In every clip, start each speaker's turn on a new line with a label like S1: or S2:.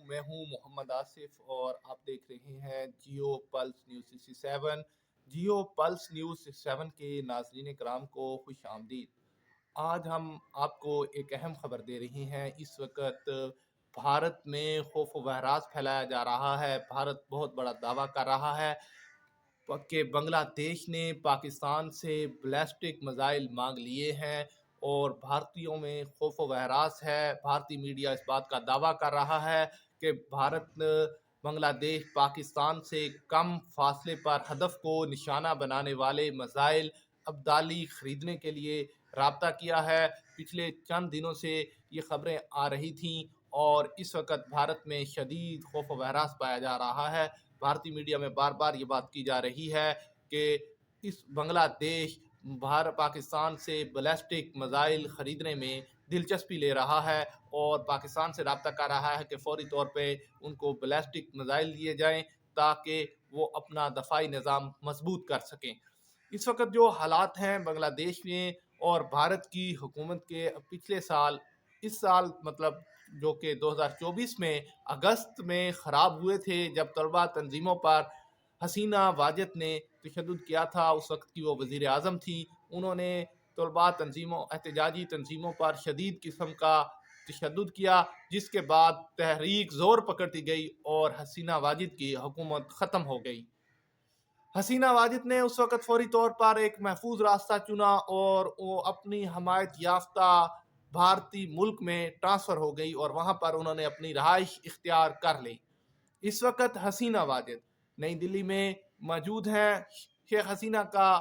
S1: میں ہوں محمد آصف اور آپ دیکھ رہے ہیں Geo plus news 67۔ Geo plus news 67 کے ناظرین کرام کو خوش آمدید۔ آج ہم آپ کو ایک اہم خبر دے رہے ہیں۔ اس وقت بھارت میں خوف و وحراس پھیلایا جا رہا ہے۔ بھارت بہت بڑا دعویٰ کر رہا ہے کہ بنگلہ دیش نے پاکستان سے بیلسٹک میزائل مانگ لیے ہیں اور بھارتیوں میں خوف و وحراس ہے۔ بھارتی میڈیا اس بات کا دعویٰ کر رہا ہے کہ بھارت بنگلہ دیش پاکستان سے کم فاصلے پر ہدف کو نشانہ بنانے والے میزائل ابدالی خریدنے کے لیے رابطہ کیا ہے۔ پچھلے چند دنوں سے یہ خبریں آ رہی تھیں اور اس وقت بھارت میں شدید خوف و وحراس پایا جا رہا ہے۔ بھارتی میڈیا میں بار بار یہ بات کی جا رہی ہے کہ اس بنگلہ دیش پاکستان سے بیلسٹک میزائل خریدنے میں دلچسپی لے رہا ہے اور پاکستان سے رابطہ کر رہا ہے کہ فوری طور پہ ان کو بیلسٹک میزائل دیے جائیں تاکہ وہ اپنا دفاعی نظام مضبوط کر سکیں۔ اس وقت جو حالات ہیں بنگلہ دیش میں اور بھارت کی حکومت کے پچھلے سال اس سال مطلب جو کہ 2024 میں اگست میں خراب ہوئے تھے جب طلبہ تنظیموں پر حسینہ واجد نے تشدد کیا تھا۔ اس وقت کی وہ وزیر اعظم تھی۔ انہوں نے طلبہ تنظیموں احتجاجی تنظیموں پر شدید قسم کا تشدد کیا جس کے بعد تحریک زور پکڑتی گئی اور حسینہ واجد کی حکومت ختم ہو گئی۔ حسینہ واجد نے اس وقت فوری طور پر ایک محفوظ راستہ چنا اور وہ اپنی حمایت یافتہ بھارتی ملک میں ٹرانسفر ہو گئی اور وہاں پر انہوں نے اپنی رہائش اختیار کر لی۔ اس وقت حسینہ واجد نئی دلی میں موجود ہیں۔ شیخ حسینہ کا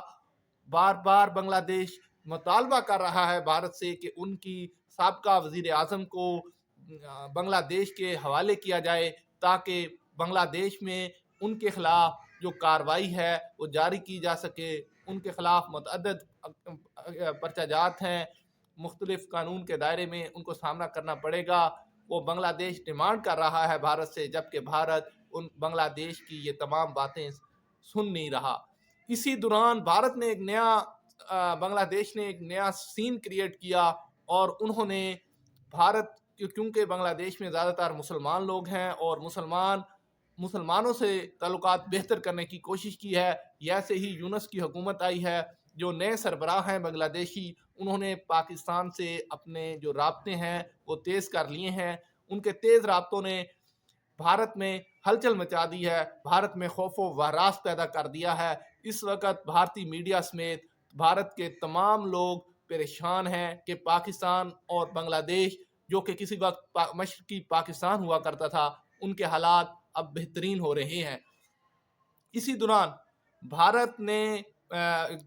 S1: بار بار بنگلہ دیش مطالبہ کر رہا ہے بھارت سے کہ ان کی سابقہ وزیر اعظم کو بنگلہ دیش کے حوالے کیا جائے تاکہ بنگلہ دیش میں ان کے خلاف جو کارروائی ہے وہ جاری کی جا سکے۔ ان کے خلاف متعدد پرچہ جات ہیں، مختلف قانون کے دائرے میں ان کو سامنا کرنا پڑے گا۔ وہ بنگلہ دیش ڈیمانڈ کر رہا ہے بھارت سے جبکہ بھارت ان بنگلہ دیش کی یہ تمام باتیں سن نہیں رہا۔ اسی دوران بھارت نے بنگلہ دیش نے ایک نیا سین کریٹ کیا اور انہوں نے بھارت کیونکہ بنگلہ دیش میں زیادہ تر مسلمان لوگ ہیں اور مسلمانوں سے تعلقات بہتر کرنے کی کوشش کی ہے۔ ایسے ہی یونس کی حکومت آئی ہے، جو نئے سربراہ ہیں بنگلہ دیشی، انہوں نے پاکستان سے اپنے جو رابطے ہیں وہ تیز کر لیے ہیں۔ ان کے تیز رابطوں نے بھارت میں ہلچل مچا دی ہے، بھارت میں خوف و وحراس پیدا کر دیا ہے۔ اس وقت بھارتی میڈیا سمیت بھارت کے تمام لوگ پریشان ہیں کہ پاکستان اور بنگلہ دیش جو کہ کسی وقت مشرقی پاکستان ہوا کرتا تھا ان کے حالات اب بہترین ہو رہے ہیں۔ اسی دوران بھارت نے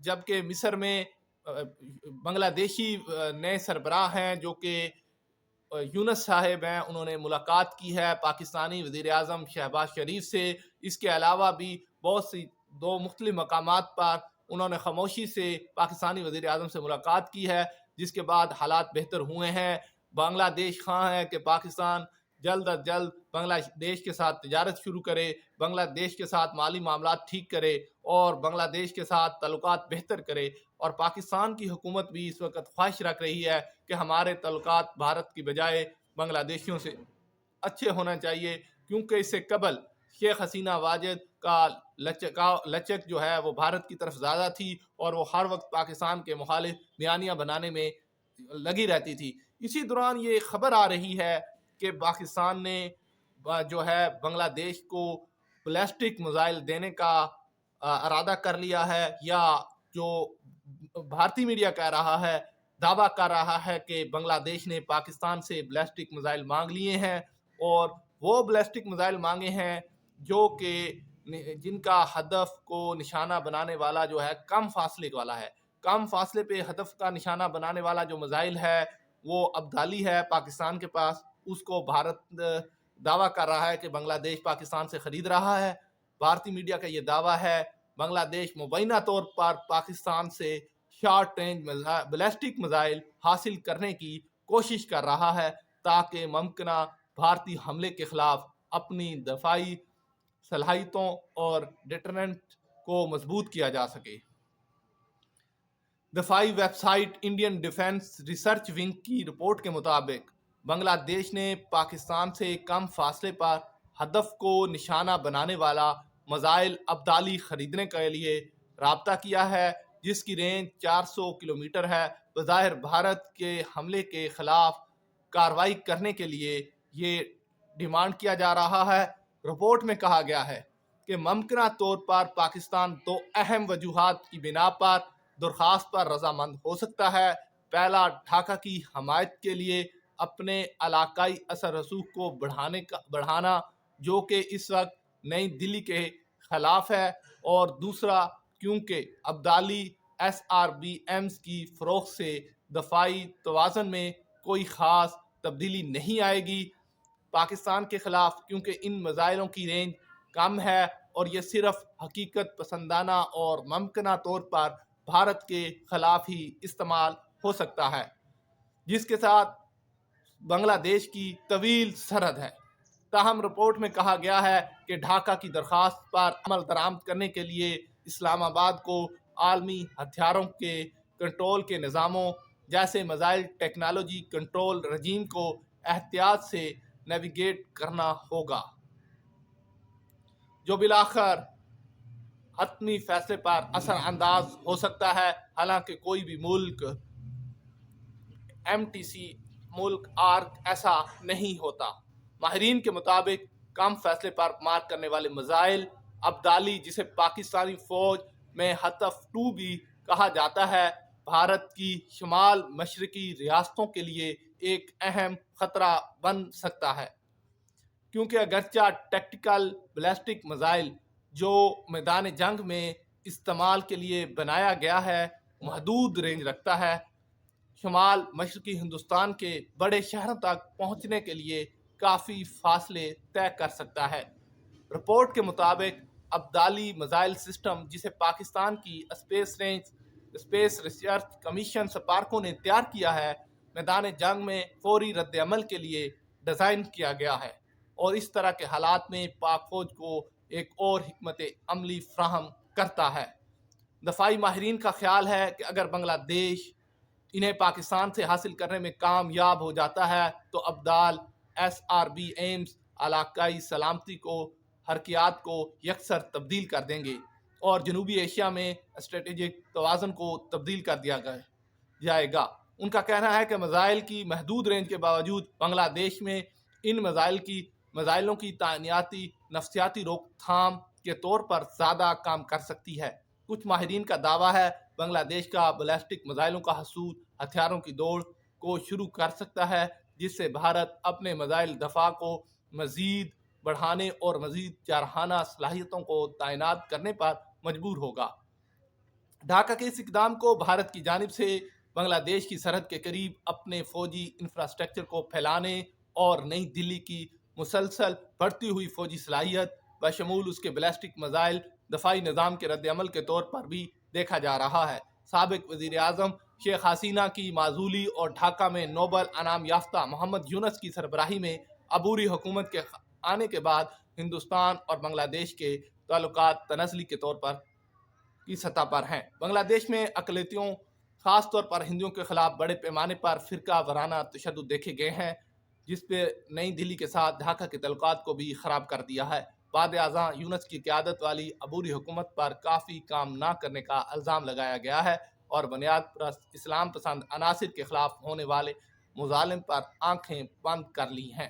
S1: جبکہ مصر میں بنگلہ دیشی نئے سربراہ ہیں جو کہ یونس صاحب ہیں، انہوں نے ملاقات کی ہے پاکستانی وزیر اعظم شہباز شریف سے۔ اس کے علاوہ بھی بہت سی دو مختلف مقامات پر انہوں نے خاموشی سے پاکستانی وزیر اعظم سے ملاقات کی ہے جس کے بعد حالات بہتر ہوئے ہیں۔ بنگلہ دیش خواہاں ہے کہ پاکستان جلد از جلد بنگلہ دیش کے ساتھ تجارت شروع کرے، بنگلہ دیش کے ساتھ مالی معاملات ٹھیک کرے اور بنگلہ دیش کے ساتھ تعلقات بہتر کرے۔ اور پاکستان کی حکومت بھی اس وقت خواہش رکھ رہی ہے کہ ہمارے تعلقات بھارت کی بجائے بنگلہ دیشیوں سے اچھے ہونا چاہیے، کیونکہ اس سے قبل شیخ حسینہ واجد کا لچک جو ہے وہ بھارت کی طرف زیادہ تھی اور وہ ہر وقت پاکستان کے مخالف بیانیاں بنانے میں لگی رہتی تھی۔ اسی دوران یہ خبر آ رہی ہے کہ پاکستان نے جو ہے بنگلہ دیش کو بیلسٹک میزائل دینے کا ارادہ کر لیا ہے، یا جو بھارتی میڈیا کہہ رہا ہے، دعویٰ کر رہا ہے کہ بنگلہ دیش نے پاکستان سے بیلسٹک میزائل مانگ لیے ہیں اور وہ بیلسٹک میزائل مانگے ہیں جو کہ جن کا ہدف کو نشانہ بنانے والا جو ہے کم فاصلے والا ہے۔ کم فاصلے پہ ہدف کا نشانہ بنانے والا جو میزائل ہے وہ ابدالی ہے پاکستان کے پاس، اس کو بھارت دعویٰ کر رہا ہے کہ بنگلہ دیش پاکستان سے خرید رہا ہے۔ بھارتی میڈیا کا یہ دعویٰ ہے۔ بنگلہ دیش مبینہ طور پر پاکستان سے شارٹ رینج بیلسٹک میزائل حاصل کرنے کی کوشش کر رہا ہے تاکہ ممکنہ بھارتی حملے کے خلاف اپنی دفاعی صلاحیتوں اور ڈیٹرنٹ کو مضبوط کیا جا سکے۔ دفاعی website Indian defence research wing کی رپورٹ کے مطابق بنگلہ دیش نے پاکستان سے کم فاصلے پر ہدف کو نشانہ بنانے والا میزائل ابدالی خریدنے کے لیے رابطہ کیا ہے، جس کی رینج 400 کلومیٹر ہے۔ بظاہر بھارت کے حملے کے خلاف کارروائی کرنے کے لیے یہ ڈیمانڈ کیا جا رہا ہے۔ رپورٹ میں کہا گیا ہے کہ ممکنہ طور پر پاکستان دو اہم وجوہات کی بنا پر درخواست پر رضامند ہو سکتا ہے۔ پہلا، ڈھاکہ کی حمایت کے لیے اپنے علاقائی اثر رسوخ کو بڑھانا جو کہ اس وقت نئی دلی کے خلاف ہے، اور دوسرا کیونکہ Abdali S R B Ms کی فروخت سے دفاعی توازن میں کوئی خاص تبدیلی نہیں آئے گی پاکستان کے خلاف، کیونکہ ان میزائلوں کی رینج کم ہے اور یہ صرف حقیقت پسندانہ اور ممکنہ طور پر بھارت کے خلاف ہی استعمال ہو سکتا ہے، جس کے ساتھ بنگلہ دیش کی طویل سرحد ہے۔ تاہم رپورٹ میں کہا گیا ہے کہ ڈھاکہ کی درخواست پر عمل درآمد کرنے کے لیے اسلام آباد کو عالمی ہتھیاروں کے کنٹرول کے نظاموں جیسے میزائل ٹیکنالوجی کنٹرول رجیم کو احتیاط سے نیویگیٹ کرنا ہوگا، جو بالآخر حتمی فیصلے پر اثر انداز ہو سکتا ہے۔ حالانکہ کوئی بھی ملک MTC ملک آرک ایسا نہیں ہوتا۔ ماہرین کے مطابق کم فاصلے پر مار کرنے والے میزائل ابدالی، جسے پاکستانی فوج میں ہدف 2 بھی کہا جاتا ہے، بھارت کی شمال مشرقی ریاستوں کے لیے ایک اہم خطرہ بن سکتا ہے، کیونکہ اگرچہ ٹیکٹیکل بیلسٹک میزائل جو میدان جنگ میں استعمال کے لیے بنایا گیا ہے محدود رینج رکھتا ہے، شمال مشرقی ہندوستان کے بڑے شہروں تک پہنچنے کے لیے کافی فاصلے طے کر سکتا ہے۔ رپورٹ کے مطابق ابدالی میزائل سسٹم، جسے پاکستان کی اسپیس ریسرچ کمیشن سپارکو نے تیار کیا ہے، میدان جنگ میں فوری رد عمل کے لیے ڈیزائن کیا گیا ہے اور اس طرح کے حالات میں پاک فوج کو ایک اور حکمت عملی فراہم کرتا ہے۔ دفاعی ماہرین کا خیال ہے کہ اگر بنگلہ دیش انہیں پاکستان سے حاصل کرنے میں کامیاب ہو جاتا ہے تو ابدال ایس آر بی ایمز علاقائی سلامتی کو حرکیات کو یکسر تبدیل کر دیں گے اور جنوبی ایشیا میں اسٹریٹجک توازن کو تبدیل کر دیا جائے گا۔ ان کا کہنا ہے کہ میزائل کی محدود رینج کے باوجود بنگلہ دیش میں ان میزائلوں کی تعیناتی نفسیاتی روک تھام کے طور پر زیادہ کام کر سکتی ہے۔ کچھ ماہرین کا دعویٰ ہے بنگلہ دیش کا بیلسٹک میزائلوں کا حصول ہتھیاروں کی دوڑ کو شروع کر سکتا ہے، جس سے بھارت اپنے میزائل دفاع کو مزید بڑھانے اور مزید جارحانہ صلاحیتوں کو تعینات کرنے پر مجبور ہوگا۔ ڈھاکہ کے اس اقدام کو بھارت کی جانب سے بنگلہ دیش کی سرحد کے قریب اپنے فوجی انفراسٹرکچر کو پھیلانے اور نئی دلی کی مسلسل بڑھتی ہوئی فوجی صلاحیت بشمول اس کے بیلسٹک میزائل دفاعی نظام کے رد عمل کے طور پر بھی دیکھا جا رہا ہے۔ سابق وزیر اعظم شیخ حسینہ کی معزولی اور ڈھاکہ میں نوبل انعام یافتہ محمد یونس کی سربراہی میں عبوری حکومت کے آنے کے بعد ہندوستان اور بنگلہ دیش کے تعلقات تنزلی کے طور پر کی سطح پر ہیں۔ بنگلہ دیش میں اقلیتوں خاص طور پر ہندوؤں کے خلاف بڑے پیمانے پر فرقہ وارانہ تشدد دیکھے گئے ہیں، جس پہ نئی دلی کے ساتھ ڈھاکہ کے تعلقات کو بھی خراب کر دیا ہے۔ وزیر اعظم یونس کی قیادت والی عبوری حکومت پر کافی کام نہ کرنے کا الزام لگایا گیا ہے اور بنیاد پرست اسلام پسند عناصر کے خلاف ہونے والے مظالم پر آنکھیں بند کر لی ہیں۔